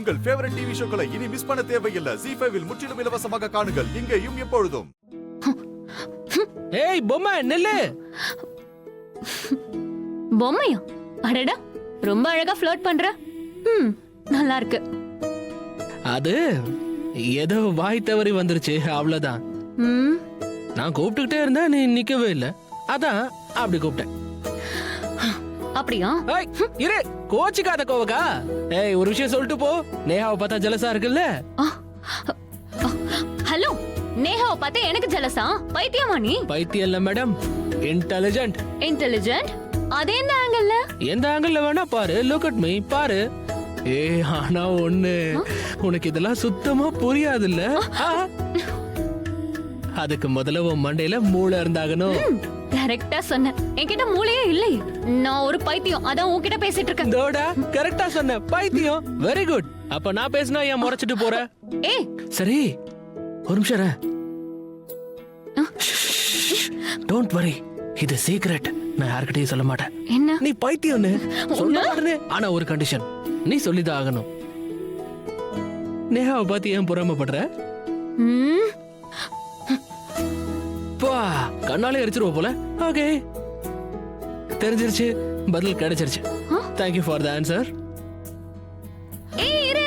உங்கள் favourite TV ஷோக்களை இனி miss பண்ண தேவையில்லை. ZEE5 இல் முற்றிலும் இலவசமாக காணுங்கள். இங்கேயும் எப்பொழுதும். ஏய் பொம்மை நில்லு. பொம்மையா? அடடா, ரொம்ப அழகா ஃப்ளர்ட் பண்ற. நல்லா இருக்கு. அது ஏதோ வாய் தவறி வந்துருச்சு, அவ்வளவுதான். நான் கூப்பிட்டுக்கிட்டே இருந்தேன், நீ நிக்கவே இல்ல, அதான் அப்படி கூப்பிட்டேன். அப்படியா? இரு, கோச்சிக்காத கோவக்கா. ஏய், ஒரு விஷயம் சொல்லிட்டு போ. நேஹாவை பார்த்தா ஜலசா இருக்குல்ல? ஹலோ, நேஹாவை பார்த்தா எனக்கு ஜலசா? பைத்தியமா நீ? பைத்தியம் இல்ல மேடம், இன்டெலிஜென்ட். இன்டெலிஜென்ட்? அதே எந்த ஆங்கிள்? எந்த ஆங்கிள் வேணா பாரு. லுக் அட் மீ, பாரு. ஆனா ஒண்ணு, உனக்கு இதெல்லாம் சுத்தமா புரியாது இல்ல? அதுக்கு முதல்ல உன் மண்டையில மூளை இருந்தாகணும். கரெக்டா சொன்ன. என்கிட்ட மூளையே இல்லை. நான் ஒரு பைத்தியம், அதான் உன்கிட்ட பேசிட்டு இருக்கேன். தோடா, கரெக்டா சொன்ன, பைத்தியம். Very good. அப்ப நான் பேசினா ஏன் முறைச்சிட்டு போற? ஏய், சரி, ஒரு நிமிஷம். டோன்ட் வரி, இது சீக்ரெட். நான் யார்கிட்டயும் சொல்ல மாட்டேன். என்ன? நீ பைத்தியம்னு சொல்ல மாட்டேனே. ஆனா ஒரு கண்டிஷன், நீ சொல்லிதான் ஆகணும். நேஹாவை பார்த்து ஏன் பொறாமப்படுற? கண்ணாலே எரிச்சிருவ போல. ஓகே, தெரிஞ்சிருச்சு, பதில் கிடைச்சிருச்சு. Thank you for the answer. ஏய், இரு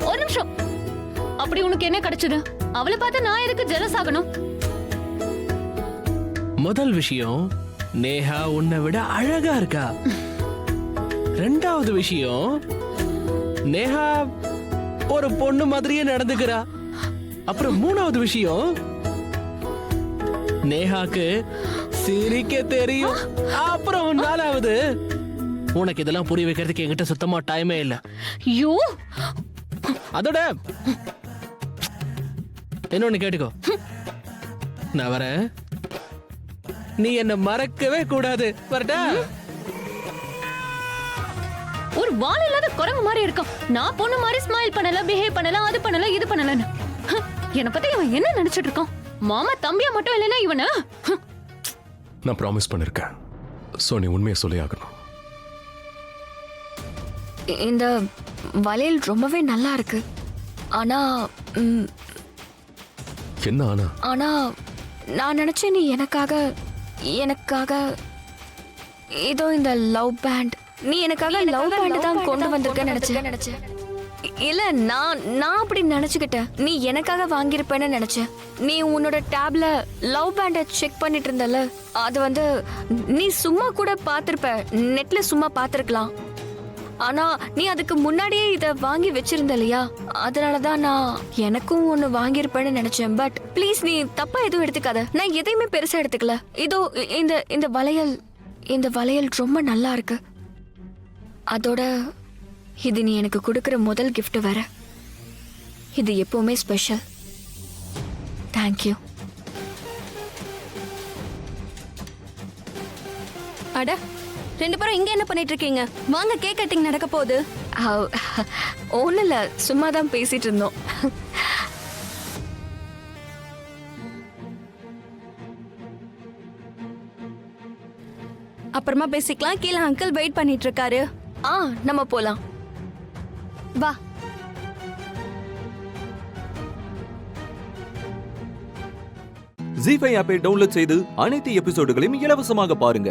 ஒரு நிமிஷம். அப்படி உனக்கு என்ன கிடைச்சது? அவளை பார்த்து நான் எதுக்கு ஜெலஸ் ஆகணும்? முதல் விஷயம், நேஹா உன்னை விட அழகா இருக்கா. ரெண்டாவது விஷயம், நேஹா ஒரு பொண்ணு மாதிரியே நடந்துக்கிறா. அப்புறம் மூணாவது விஷயம், நேஹாக்கு சிரிக்க தெரியும். அப்புறம் நாலாவது, உனக்கு இதெல்லாம் புரிய வைக்கிறதுக்கு என்கிட்ட சுத்தமா டைமே இல்ல. ஐயோ, அதோட இன்னொன்னு கேட்டுக்கோ. நான் வரேன், நீ என்ன மறக்கவே கூடாது. வரட்டா? ஒரு வால் இல்லாத குரங்கு மாதிரி இருக்கும். நான் பொண்ணு மாதிரி ஸ்மைல் பண்ணல, பிஹேவ் பண்ணல, அது பண்ணல, இது பண்ணலன்னு. என்ன பத்தி இவன் என்ன நினைச்சிட்டு இருக்கான்? மாமா தம்பியா மட்டும் இல்லைன்னா இவன. நான் ப்ராமிஸ் பண்ணிருக்கேன், சோ நீ உண்மையை சொல்லி ஆகணும். இந்த வளையல் ரொம்பவே நல்லா இருக்கு. ஆனா என்ன ஆனா? ஆனா நான் நினைச்சேன் நீ எனக்காக ஏதோ இந்த லவ் பேண்ட், நீ எனக்காக லவ் பேண்ட் தான் கொண்டு வந்திருக்க நினைச்சேன். இல்ல, நான் அப்படி நினைச்சுக்கிட்டேன். நீ எனக்காக வாங்கியிருப்பேன்னு நினைச்சேன். நீ உன்னோட டேப்ல லவ் பேண்ட செக் பண்ணிட்டு இருந்தல, அது நீ சும்மா கூட பாத்திருப்ப, நெட்ல சும்மா பாத்திருக்கலாம். ஆனா நீ அதுக்கு முன்னாடியே இத வாங்கி வச்சிருந்த இல்லையா, அதனாலதான் நான் எனக்கும் ஒண்ணு வாங்கியிருப்பேன்னு நினைச்சேன். பட் ப்ளீஸ், நீ தப்பா எதுவும் எடுத்துக்காத. நான் எதையுமே பெருசா எடுத்துக்கல. இதோ இந்த வளையல் ரொம்ப நல்லா இருக்கு. அதோட இது நீ எனக்கு கொடுக்கிற முதல் கிஃப்ட் வேற. இது எப்பவுமே ஸ்பெஷல். தேங்க்யூ. அட, ரெண்டு பேரும் இங்க என்ன பண்ணிட்டு இருக்கீங்க? வாங்க, கேக் கட்டிங் நடக்க போகுது. ஒன்னும் இல்ல, சும்மா தான் பேசிட்டு இருந்தோம். அப்புறமா பேசிக்கலாம். கீழே அங்கிள் வெயிட் பண்ணிட்டு இருக்காரு. நம்ம போலாம். வா. ZEE5 ஆப்பை டவுன்லோட் செய்து அனைத்து எபிசோடுகளையும் இலவசமாக பாருங்க.